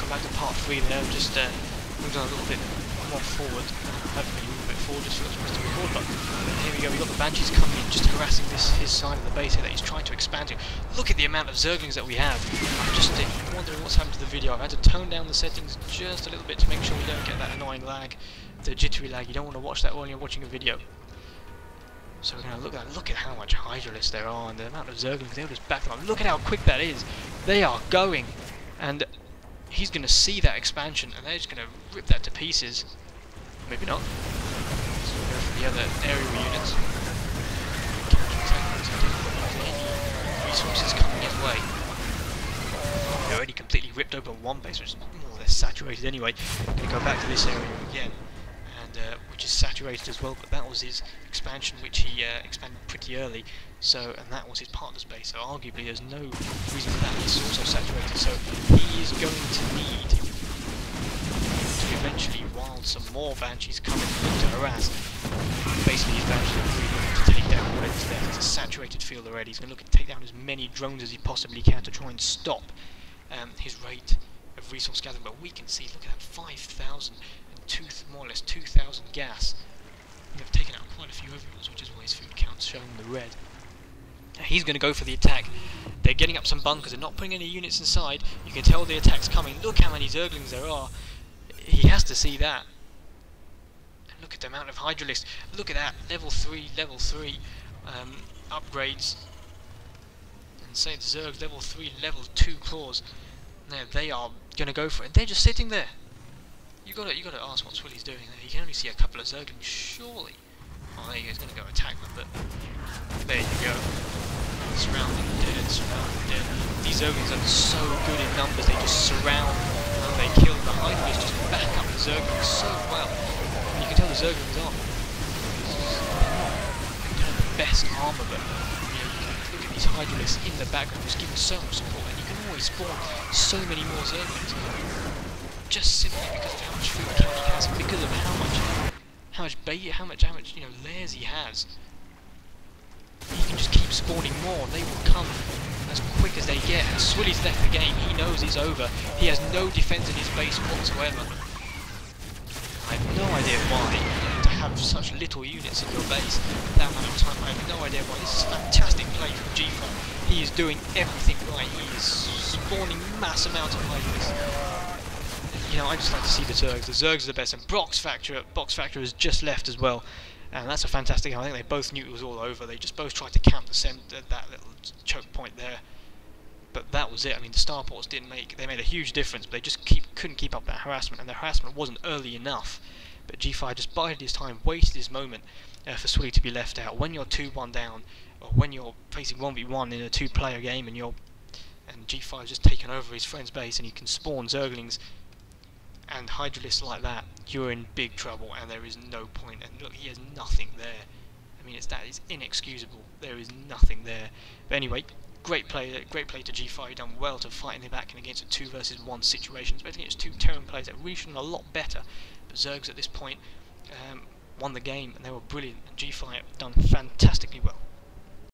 welcome back to part 3 there. Just moved on a little bit more forward. Hopefully a little bit forward, just forgot to press the record button. And here we go, we've got the Banshees coming in, just harassing his side of the base here that he's trying to expand to. Look at the amount of Zerglings that we have. I'm just wondering what's happened to the video. I've had to tone down the settings just a little bit to make sure we don't get that annoying lag, the jittery lag. You don't want to watch that while you're watching a video. So we're going to look at how much Hydralisks there are and the amount of Zerglings. They'll just back them up. Look at how quick that is. They are going. And he's going to see that expansion and they're just going to rip that to pieces. Maybe not. So we'll go for the other aerial units. Any resources coming his way. They already completely ripped open one base, which is more or less saturated anyway. Going to go back to this area again, and which is saturated as well. But that was his expansion, which he expanded pretty early. So, and that was his partner's base. So arguably, there's no reason for that. It's also saturated. So he is going to need to eventually wild some more Banshees coming to harass. Basically, his Banshees are really looking to take down what is there. It's a saturated field already. He's going to look to take down as many drones as he possibly can to try and stop his rate of resource gathering. But we can see, look at that, 5,000 and more or less 2,000 gas. They've taken out quite a few overalls, which is why his food count's showing the red. He's going to go for the attack. They're getting up some bunkers. They're not putting any units inside. You can tell the attack's coming. Look how many Zerglings there are. He has to see that. And look at the amount of Hydralisks. Look at that. Level 3 upgrades. And say the Zerg level 3, level 2 claws. Now they are going to go for it. They're just sitting there. You got to ask what Swilly's doing there. You can only see a couple of Zerglings, surely. Oh, there he goes. Going to go attack them, but there you go. Surrounding dead, surrounding dead. These Zerglings are so good in numbers. They just surround and they kill. The Hydralisks just back up the Zerglings so well. And you can tell the Zerglings aren't the best armor, but you know, you can look at these Hydralisks in the background, just giving so much support, and you can always spawn so many more Zerglings. Just simply because of how much food count he has, and because of how much layers he has. He can just keep spawning more. They will come as quick as they get. And Swilly's left the game. He knows it's over. He has no defense in his base whatsoever. I have no idea why to have such little units in your base that amount of time. I have no idea why. This is fantastic play from Gfire. He is doing everything right. He is spawning mass amounts of Hydralisks. You know, I just like to see the Zergs. The Zergs are the best, and Box Factor has just left as well, and that's a fantastic. I think they both knew it was all over. They just both tried to camp that little choke point there, but that was it. I mean, the starports didn't make. They made a huge difference, but they just couldn't keep up that harassment, and the harassment wasn't early enough. But Gfire just bided his time, wasted his moment for Swilly to be left out. When you're 2-1 down, or when you're facing 1v1 in a 2-player game, and Gfire's just taken over his friend's base, and you can spawn Zerglings and Hydralisks like that, you're in big trouble, and there is no point. And look, he has nothing there. I mean, that is inexcusable. There is nothing there. But anyway, great play to Gfire. He done well to fighting him back in against a 2 versus 1 situation, especially against 2 Terran players that really should have done a lot better. But Zergs at this point won the game, and they were brilliant. And Gfire done fantastically well.